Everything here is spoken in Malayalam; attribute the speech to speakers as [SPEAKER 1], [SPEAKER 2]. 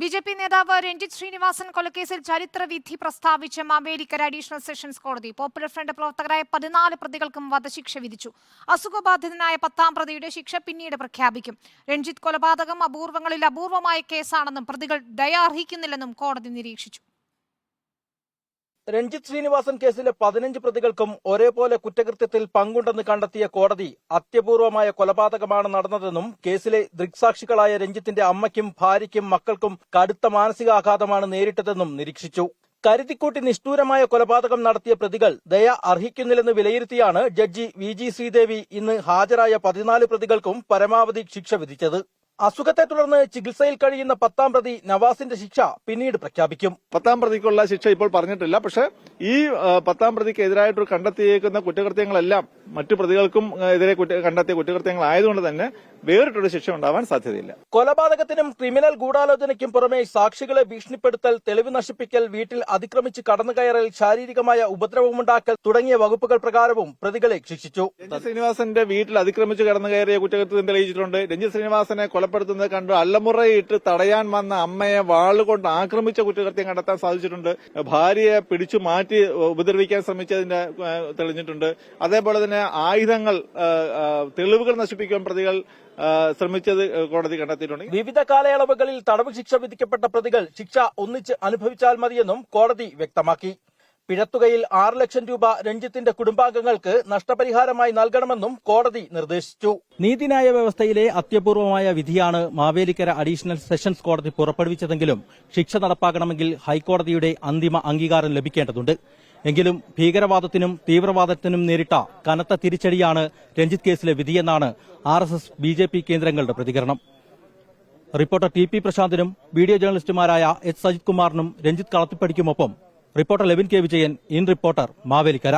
[SPEAKER 1] ബിജെപി നേതാവ് രഞ്ജിത്ത് ശ്രീനിവാസൻ കൊലക്കേസിൽ ചരിത്രവിധി പ്രസ്താവിച്ച് മാവേലിക്കര അഡീഷണൽ സെഷൻസ് കോടതി. പോപ്പുലർ ഫ്രണ്ട് പ്രവർത്തകരായ 14 പ്രതികൾക്കും വധശിക്ഷ വിധിച്ചു. അസുഖബാധിതനായ 10ാം പ്രതിയുടെ ശിക്ഷ പിന്നീട് പ്രഖ്യാപിക്കും. രഞ്ജിത്ത് കൊലപാതകം അപൂർവങ്ങളിൽ അപൂർവമായ കേസാണെന്നും പ്രതികൾ ദയ അർഹിക്കുന്നില്ലെന്നും കോടതി നിരീക്ഷിച്ചു.
[SPEAKER 2] രഞ്ജിത്ത് ശ്രീനിവാസൻ കേസിലെ 15 പ്രതികൾക്കും ഒരേപോലെ കുറ്റകൃത്യത്തിൽ പങ്കുണ്ടെന്ന് കണ്ടെത്തിയ കോടതി അത്യപൂർവമായ കൊലപാതകമാണ് നടന്നതെന്നും കേസിലെ ദൃക്സാക്ഷികളായ രഞ്ജിത്തിന്റെ അമ്മയ്ക്കും ഭാര്യയ്ക്കും മക്കൾക്കും കടുത്ത മാനസികാഘാതമാണ് നേരിട്ടതെന്നും നിരീക്ഷിച്ചു. കരുതിക്കൂട്ടി നിഷ്ഠൂരമായ കൊലപാതകം നടത്തിയ പ്രതികൾ ദയ അർഹിക്കുന്നില്ലെന്ന് വിലയിരുത്തിയാണ് ജഡ്ജി വി.ജി. ശ്രീദേവി ഇന്ന് ഹാജരായ 14 പ്രതികൾക്കും പരമാവധി ശിക്ഷ വിധിച്ചത്. അസുഖത്തെ തുടർന്ന് ചികിത്സയിൽ കഴിയുന്ന 10ാം പ്രതി നവാസിന്റെ ശിക്ഷ പിന്നീട് പ്രഖ്യാപിക്കും.
[SPEAKER 3] 10ാം പ്രതിക്കുള്ള ശിക്ഷ ഇപ്പോൾ പറഞ്ഞിട്ടില്ല. പക്ഷേ ഈ 10ാം പ്രതിക്ക് എതിരായിട്ട് കണ്ടെത്തിയേക്കുന്ന കുറ്റകൃത്യങ്ങളെല്ലാം മറ്റു പ്രതികൾക്കും എതിരെ കണ്ടെത്തിയ കുറ്റകൃത്യങ്ങളായതുകൊണ്ട് തന്നെ വേറിട്ടൊരു ശിക്ഷ ഉണ്ടാവാൻ സാധ്യതയില്ല.
[SPEAKER 2] കൊലപാതകത്തിനും ക്രിമിനൽ ഗൂഢാലോചനയ്ക്കും പുറമെ സാക്ഷികളെ ഭീഷണിപ്പെടുത്തൽ, തെളിവ് നശിപ്പിക്കൽ, വീട്ടിൽ അതിക്രമിച്ച് കടന്നുകയറൽ, ശാരീരികമായ ഉപദ്രവമുണ്ടാക്കൽ തുടങ്ങിയ വകുപ്പുകൾ പ്രകാരവും പ്രതികളെ ശിക്ഷിച്ചു.
[SPEAKER 3] രഞ്ജിത്ത് ശ്രീനിവാസന്റെ വീട്ടിൽ അതിക്രമിച്ച് കടന്നുകയറിയ കുറ്റകൃത്യം തെളിയിച്ചിട്ടുണ്ട്. രഞ്ജിത്ത് ശ്രീനിവാസനെ കൊലപ്പെടുത്തുന്നത് കണ്ട് അല്ലമുറയിട്ട് തടയാൻ വന്ന അമ്മയെ വാളുകൊണ്ട് ആക്രമിച്ച കുറ്റകൃത്യം കണ്ടെത്താൻ സാധിച്ചിട്ടുണ്ട്. ഭാര്യയെ പിടിച്ചു മാറ്റി ഉപദ്രവിക്കാൻ ശ്രമിച്ചതിന്റെ തെളിഞ്ഞിട്ടുണ്ട്. അതേപോലെ തന്നെ ആയുധങ്ങൾ, തെളിവുകൾ നശിപ്പിക്കാൻ പ്രതികൾ ശ്രമിച്ചത് കോടതി കണ്ടെത്തിയിട്ടുണ്ട്.
[SPEAKER 2] വിവിധ കാലയളവുകളിൽ തടവ് ശിക്ഷ വിധിക്കപ്പെട്ട പ്രതികൾ ശിക്ഷ ഒന്നിച്ച് അനുഭവിച്ചാൽ മതിയെന്നും കോടതി വ്യക്തമാക്കി. പിഴത്തുകയിൽ 6 ലക്ഷം രൂപ രഞ്ജിത്തിന്റെ കുടുംബാംഗങ്ങൾക്ക് നഷ്ടപരിഹാരമായി നൽകണമെന്നും കോടതി നിർദ്ദേശിച്ചു. നീതിന്യായ വ്യവസ്ഥയിലെ അത്യപൂർവമായ വിധിയാണ് മാവേലിക്കര അഡീഷണൽ സെഷൻസ് കോടതി പുറപ്പെടുവിച്ചതെങ്കിലും ശിക്ഷ നടപ്പാക്കണമെങ്കിൽ ഹൈക്കോടതിയുടെ അന്തിമ അംഗീകാരം ലഭിക്കേണ്ടതുണ്ട്. എങ്കിലും ഭീകരവാദത്തിനും തീവ്രവാദത്തിനും നേരിട്ട കനത്ത തിരിച്ചടിയാണ് രഞ്ജിത്ത് കേസിലെ വിധിയെന്നാണ് RSS BJP കേന്ദ്രങ്ങളുടെ പ്രതികരണം. റിപ്പോർട്ടർ TP പ്രശാന്തിനും വീഡിയോ ജേർണലിസ്റ്റുമാരായ H. സജിത് കുമാറിനും രഞ്ജിത്ത് കളത്തിപ്പടിക്കുമൊപ്പം reporter Levin K. Vijayan, in reporter, Mavelikkara.